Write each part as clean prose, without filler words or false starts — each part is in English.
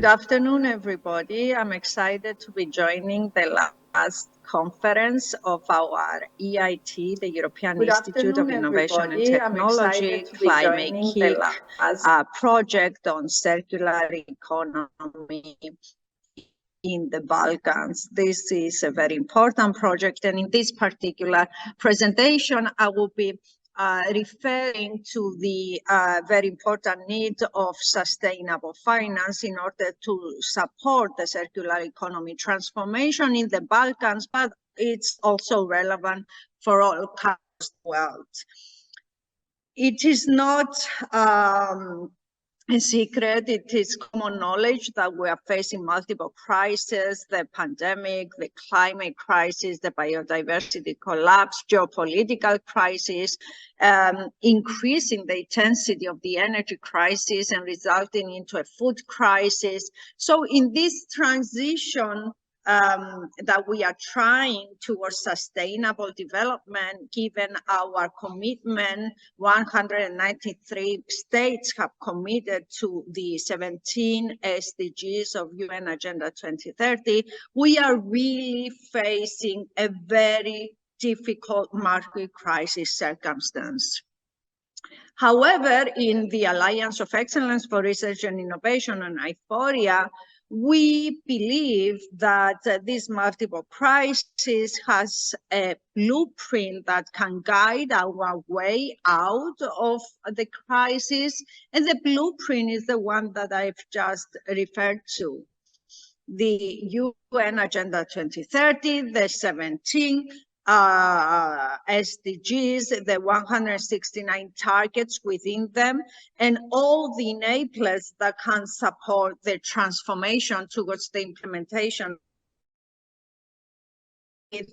afternoon, everybody. I'm excited to be joining the last conference of our EIT, the European Institute of Innovation and Technology, Climate-KIC project on circular economy in the Balkans. This is a very important project, and in this particular presentation, I will be referring to the very important need of sustainable finance in order to support the circular economy transformation in the Balkans, but it's also relevant for all countries of the world. It is not a secret, it is common knowledge that we are facing multiple crises: the pandemic, the climate crisis, the biodiversity collapse, geopolitical crisis, increasing the intensity of the energy crisis and resulting into a food crisis. So in this transition that we are trying towards sustainable development, given our commitment, 193 states have committed to the 17 SDGs of UN Agenda 2030, we are really facing a very difficult market crisis circumstance. However, in the Alliance of Excellence for Research and Innovation and AUEB, we believe that this multiple crisis has a blueprint that can guide our way out of the crisis, and the blueprint is the one that I've just referred to. The UN Agenda 2030, the 17 SDGs, the 169 targets within them, and all the enablers that can support the transformation towards the implementation. With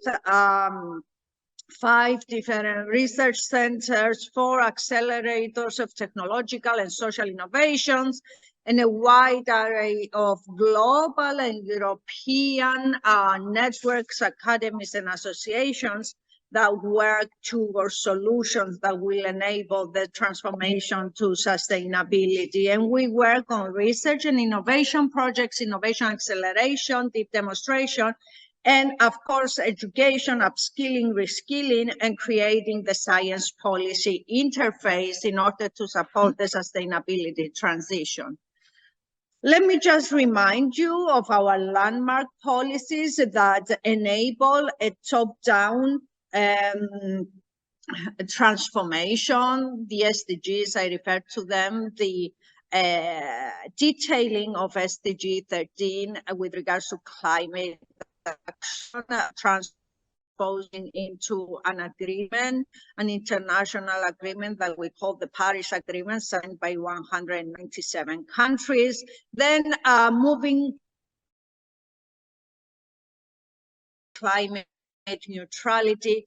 5 different research centers, 4 accelerators of technological and social innovations, and a wide array of global and European networks, academies, and associations that work towards solutions that will enable the transformation to sustainability. And we work on research and innovation projects, innovation acceleration, deep demonstration, and of course, education, upskilling, reskilling, and creating the science policy interface in order to support the sustainability transition. Let me just remind you of our landmark policies that enable a top-down transformation. The SDGs, I referred to them, the detailing of SDG 13 with regards to climate action, transposing into an agreement, an international agreement that we call the Paris Agreement, signed by 197 countries. Then moving climate neutrality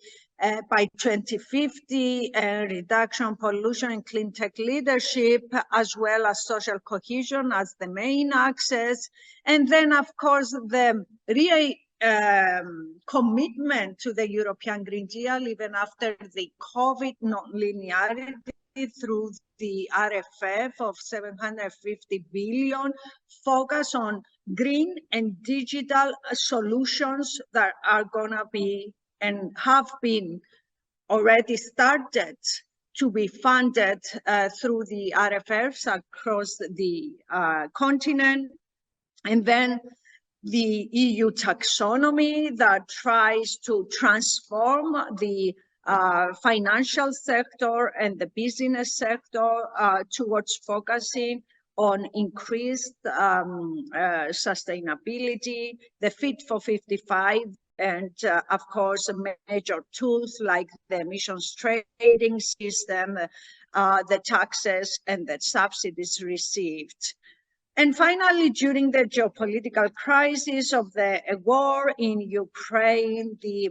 by 2050, reduction, pollution, and clean tech leadership, as well as social cohesion as the main axis. And then, of course, the commitment to the European Green Deal, even after the COVID non-linearity through the RFF of 750 billion, focus on green and digital solutions that are gonna be and have been already started to be funded through the RFFs across the continent. And then the EU taxonomy that tries to transform the financial sector and the business sector towards focusing on increased sustainability, the Fit for 55, and of course, major tools like the emissions trading system, the taxes and the subsidies received. And finally, during the geopolitical crisis of the war in Ukraine, the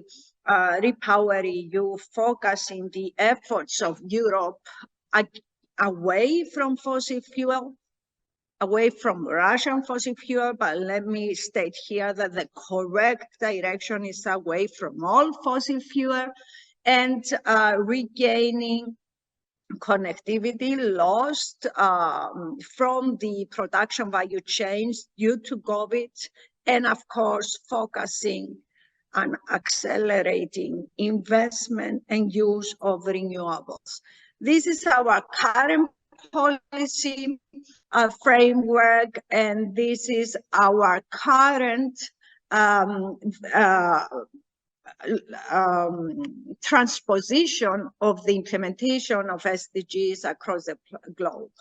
REPowerEU focusing the efforts of Europe away from fossil fuel, away from Russian fossil fuel, but let me state here that the correct direction is away from all fossil fuel and regaining connectivity lost from the production value chains due to COVID, and of course, focusing on accelerating investment and use of renewables. This is our current policy framework, and this is our current transposition of the implementation of SDGs across the globe.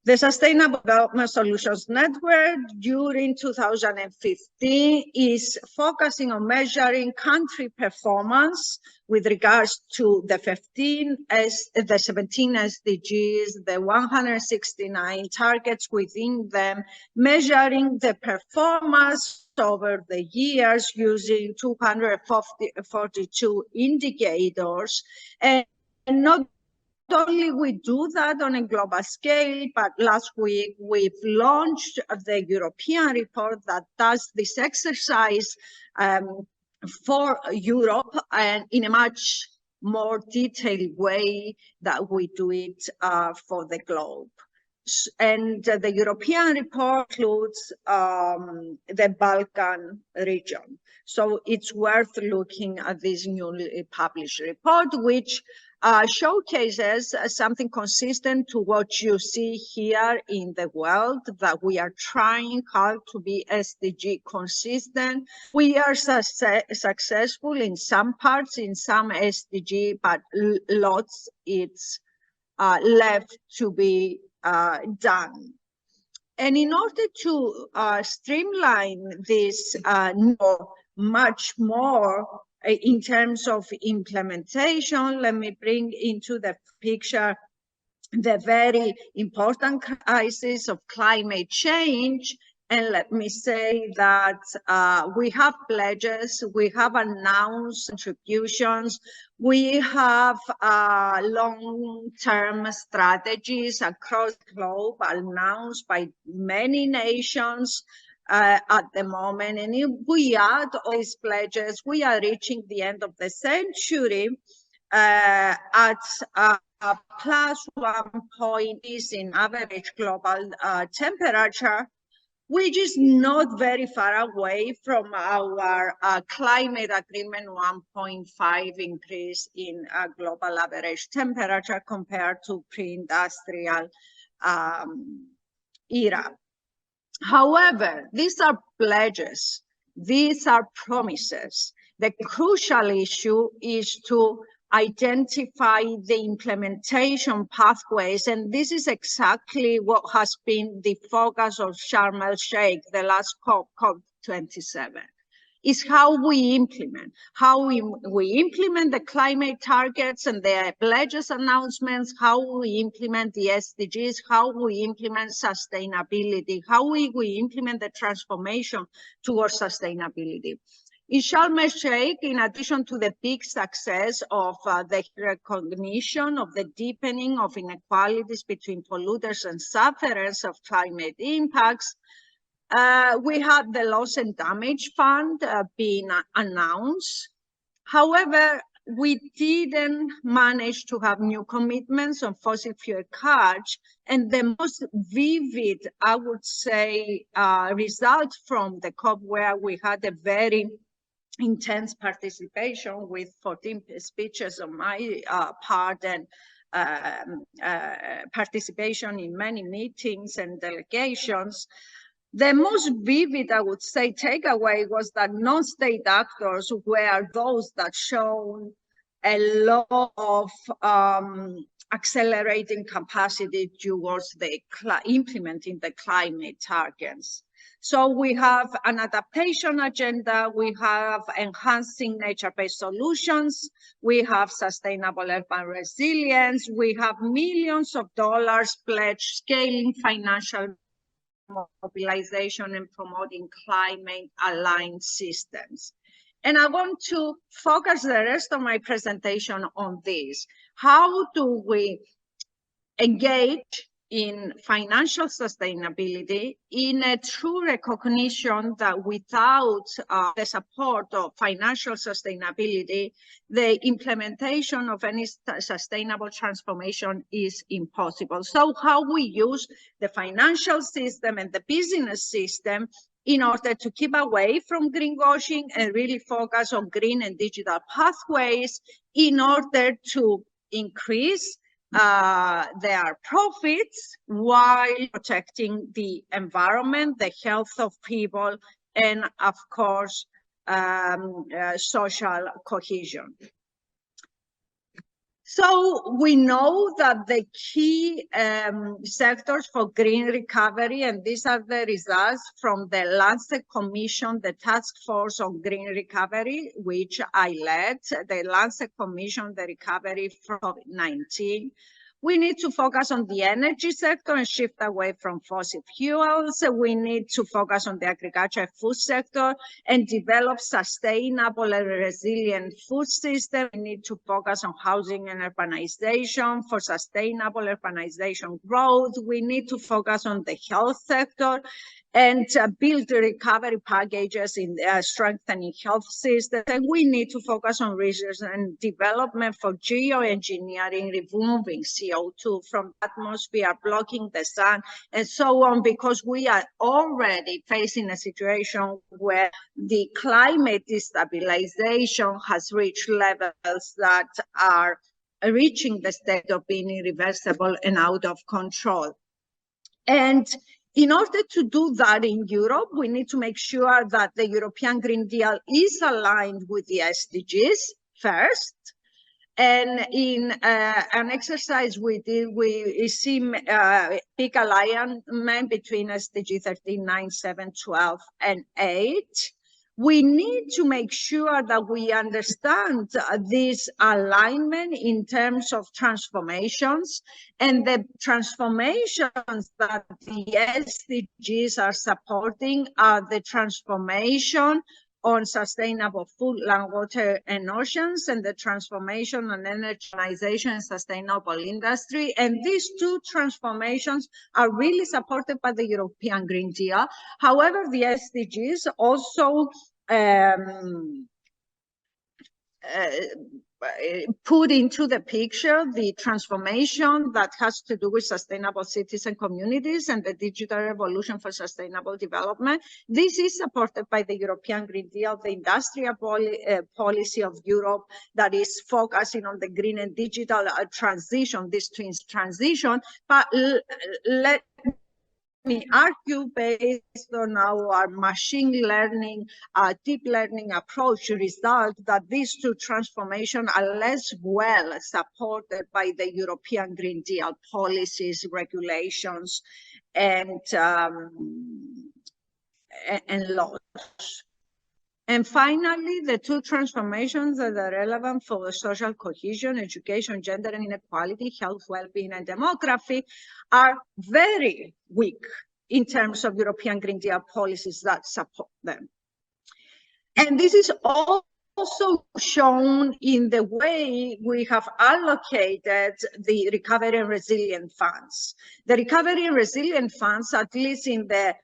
The Sustainable Development Solutions Network during 2015 is focusing on measuring country performance with regards to the 17 SDGs, the 169 targets within them, measuring the performance over the years using 242 indicators, and not only we do that on a global scale, but last week we've launched the European report that does this exercise for Europe, and in a much more detailed way that we do it for the globe. And the European report includes the Balkan region. So it's worth looking at this newly published report, which showcases something consistent to what you see here in the world, that we are trying hard to be SDG consistent. We are successful in some parts, in some SDG, but lots it's left to be done. And in order to streamline this much more in terms of implementation, let me bring into the picture the very important crisis of climate change. And let me say that we have pledges, we have announced contributions, we have long-term strategies across the globe announced by many nations at the moment. And if we add all these pledges, we are reaching the end of the century at plus 1 point in average global temperature, which is not very far away from our climate agreement 1.5 increase in global average temperature compared to pre-industrial era. However, these are pledges, these are promises. The crucial issue is to identify the implementation pathways, and this is exactly what has been the focus of Sharm el-Sheikh, the last COP27, is how we implement, the climate targets and the pledges announcements, how we implement the SDGs, how we implement sustainability, how we implement the transformation towards sustainability. In Sharm el-Sheikh, in addition to the big success of the recognition of the deepening of inequalities between polluters and sufferers of climate impacts, we had the Loss and Damage Fund being announced. However, we didn't manage to have new commitments on fossil fuel cuts, and the most vivid, I would say, result from the COP, where we had a very intense participation with 14 speeches on my part, and participation in many meetings and delegations. The most vivid, I would say, takeaway was that non-state actors were those that showed a lot of accelerating capacity towards the implementing the climate targets. So we have an adaptation agenda, we have enhancing nature-based solutions, we have sustainable urban resilience, we have millions of dollars pledged, scaling financial mobilization and promoting climate-aligned systems. And I want to focus the rest of my presentation on this. How do we engage in financial sustainability, in a true recognition that without the support of financial sustainability, the implementation of any sustainable transformation is impossible. So how we use the financial system and the business system in order to keep away from greenwashing and really focus on green and digital pathways in order to increase their profits while protecting the environment, the health of people, and of course, social cohesion. So we know that the key sectors for green recovery, and these are the results from the Lancet Commission, the Task Force on Green Recovery, which I led, the Lancet Commission, the recovery from COVID-19. We need to focus on the energy sector and shift away from fossil fuels. We need to focus on the agriculture and food sector and develop sustainable and resilient food systems. We need to focus on housing and urbanization for sustainable urbanization growth. We need to focus on the health sector and build recovery packages in strengthening health systems. And we need to focus on research and development for geoengineering, removing CO2 from the atmosphere, blocking the sun, and so on, because we are already facing a situation where the climate destabilization has reached levels that are reaching the state of being irreversible and out of control. And in order to do that in Europe, we need to make sure that the European Green Deal is aligned with the SDGs first. And in an exercise we did, we see big alignment between SDG 13, 9, 7, 12, and 8. We need to make sure that we understand this alignment in terms of transformations, and the transformations that the SDGs are supporting are the transformation on sustainable food, land, water, and oceans, and the transformation on energization and sustainable industry. And these two transformations are really supported by the European Green Deal. However, the SDGs also put into the picture the transformation that has to do with sustainable cities and communities and the digital revolution for sustainable development. This is supported by the European Green Deal, the industrial policy of Europe that is focusing on the green and digital transition, this twin transition. But let me argue, based on our machine learning, deep learning approach, result that these two transformations are less well supported by the European Green Deal policies, regulations, and laws. And finally, the two transformations that are relevant for the social cohesion, education, gender and inequality, health, well-being, and demography are very weak in terms of European Green Deal policies that support them. And this is also shown in the way we have allocated the recovery and resilience funds. The recovery and resilience funds, at least in the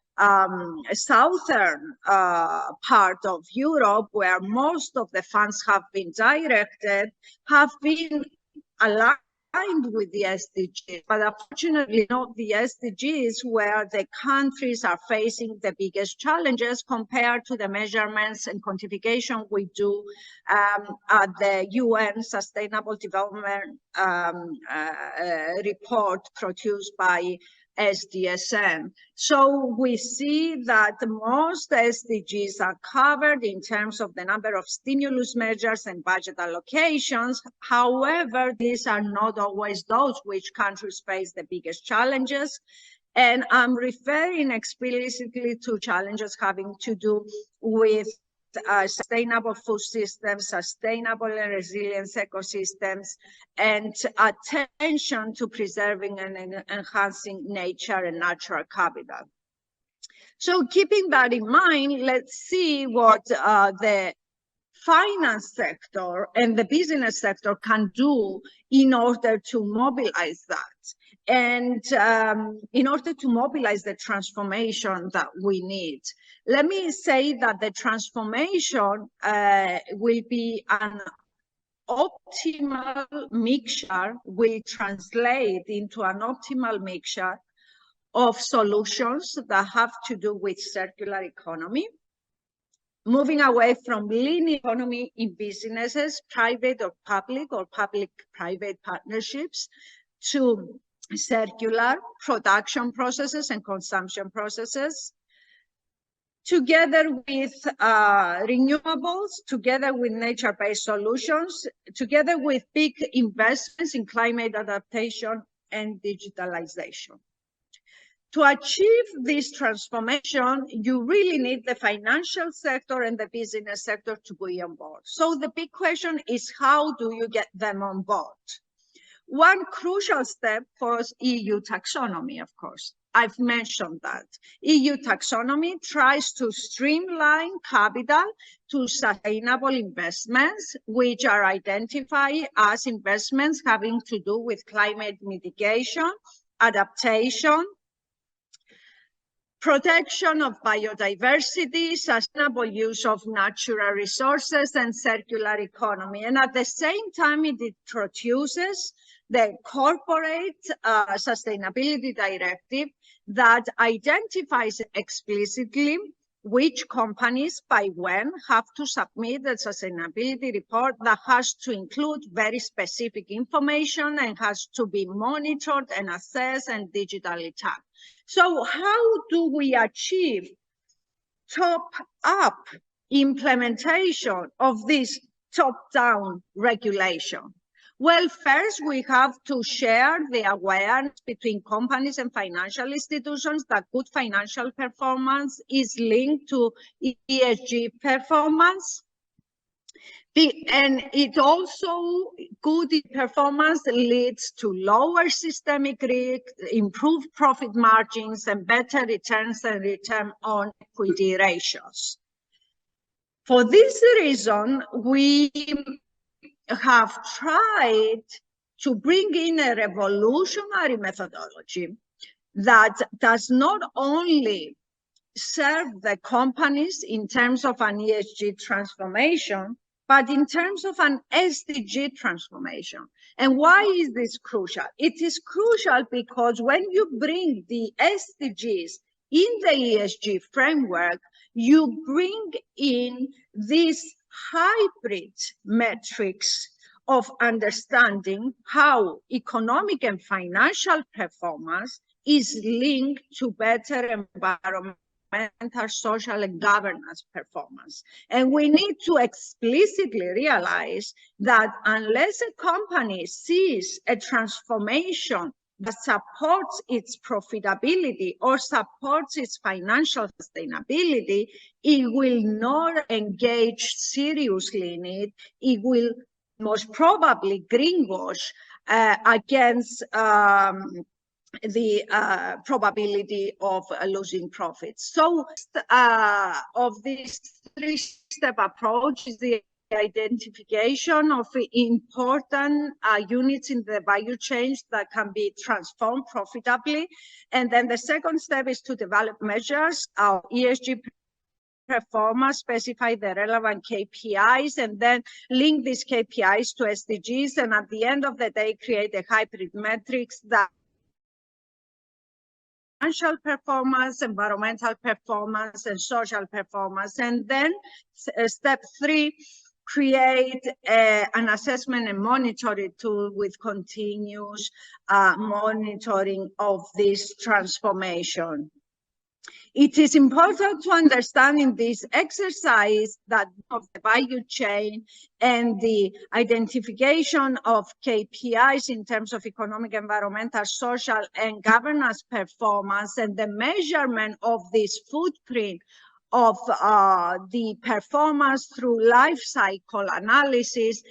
southern part of Europe, where most of the funds have been directed, have been aligned with the SDGs, but unfortunately not the SDGs, where the countries are facing the biggest challenges compared to the measurements and quantification we do at the UN Sustainable Development report produced by SDSN. So we see that most SDGs are covered in terms of the number of stimulus measures and budget allocations. However, these are not always those which countries face the biggest challenges. And I'm referring explicitly to challenges having to do with sustainable food systems, sustainable and resilient ecosystems, and attention to preserving and enhancing nature and natural capital. So keeping that in mind, let's see what the finance sector and the business sector can do in order to mobilize that, and in order to mobilize the transformation that we need. Let me say that the transformation will be an optimal mixture, will translate into an optimal mixture of solutions that have to do with circular economy, moving away from linear economy in businesses, private or public-private partnerships, to circular production processes and consumption processes, together with renewables, together with nature-based solutions, together with big investments in climate adaptation and digitalization. To achieve this transformation, you really need the financial sector and the business sector to be on board. So the big question is, how do you get them on board? One crucial step was EU taxonomy, of course. I've mentioned that. EU taxonomy tries to streamline capital to sustainable investments, which are identified as investments having to do with climate mitigation, adaptation, protection of biodiversity, sustainable use of natural resources, and circular economy. And at the same time, it introduces the Corporate Sustainability Directive that identifies explicitly which companies by when have to submit a sustainability report that has to include very specific information and has to be monitored and assessed and digitally tagged. So how do we achieve top-up implementation of this top-down regulation? Well, first, we have to share the awareness between companies and financial institutions that good financial performance is linked to ESG performance. And it also, good performance leads to lower systemic risk, improved profit margins, and better returns and return on equity ratios. For this reason, we have tried to bring in a revolutionary methodology that does not only serve the companies in terms of an ESG transformation, but in terms of an SDG transformation. And why is this crucial? It is crucial because when you bring the SDGs in the ESG framework, you bring in these hybrid metrics of understanding how economic and financial performance is linked to better environmental, social, and governance performance. And we need to explicitly realize that unless a company sees a transformation that supports its profitability or supports its financial sustainability, it will not engage seriously in it. It will most probably greenwash against the probability of losing profits. So of this three-step approach is the identification of important units in the value chain that can be transformed profitably. And then the second step is to develop measures of ESG performance, specify the relevant KPIs, and then link these KPIs to SDGs. And at the end of the day, create a hybrid metrics that financial performance, environmental performance, and social performance. And then step 3, create an assessment and monitoring tool with continuous monitoring of this transformation. It is important to understand in this exercise that of the value chain and the identification of KPIs in terms of economic, environmental, social, and governance performance, and the measurement of this footprint of the performance through life cycle analysis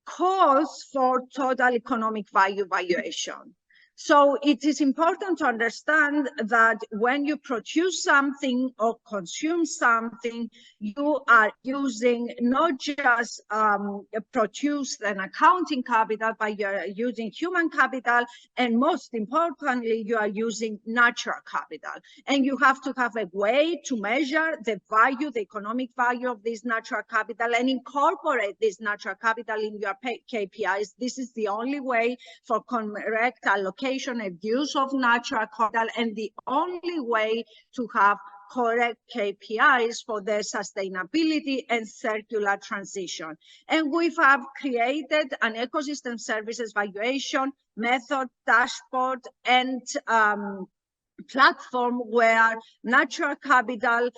calls for total economic value valuation. So it is important to understand that when you produce something or consume something, you are using not just produce an accounting capital, but you're using human capital, and most importantly, you are using natural capital. And you have to have a way to measure the value, the economic value of this natural capital, and incorporate this natural capital in your KPIs. This is the only way for correct allocation and use of natural capital, and the only way to have correct KPIs for the sustainability and circular transition. And we have created an ecosystem services valuation method, dashboard, and platform where natural capital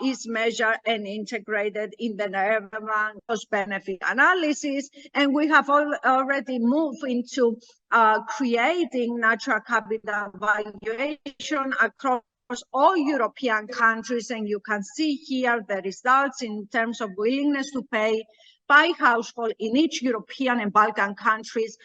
is measured and integrated in the relevant cost-benefit analysis. And we have already moved into creating natural capital valuation across all European countries. And you can see here the results in terms of willingness to pay by household in each European and Balkan countries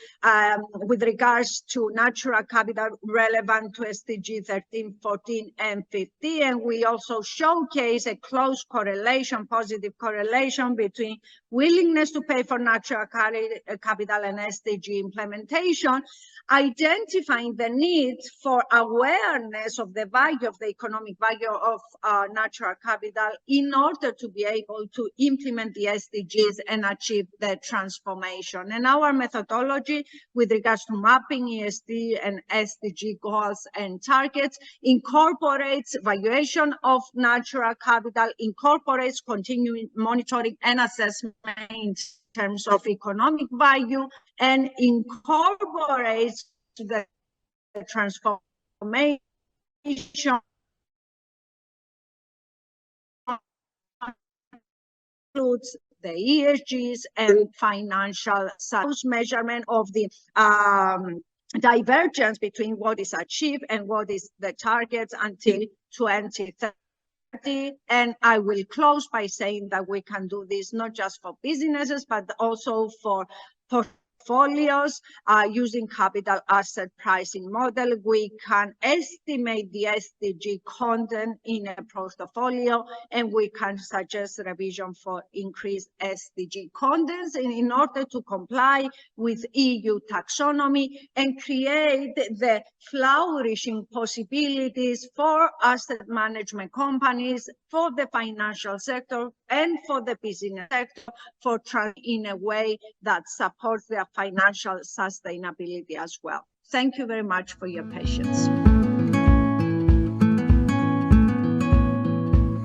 with regards to natural capital relevant to SDG 13, 14, and 15. And we also showcase a close correlation, positive correlation between willingness to pay for natural capital and SDG implementation, identifying the need for awareness of the value of the economic value of natural capital in order to be able to implement the SDGs and achieve the transformation. And our methodology with regards to mapping ESG and SDG goals and targets incorporates valuation of natural capital, incorporates continuing monitoring and assessment in terms of economic value, and incorporates the transformation includes the ESGs and financial measurement of the divergence between what is achieved and what is the targets until 2030. And I will close by saying that we can do this not just for businesses, but also for portfolios using capital asset pricing model. We can estimate the SDG content in a portfolio, and we can suggest revision for increased SDG contents in order to comply with EU taxonomy and create the flourishing possibilities for asset management companies, for the financial sector, and for the business sector in a way that supports their financial sustainability as well. Thank you very much for your patience.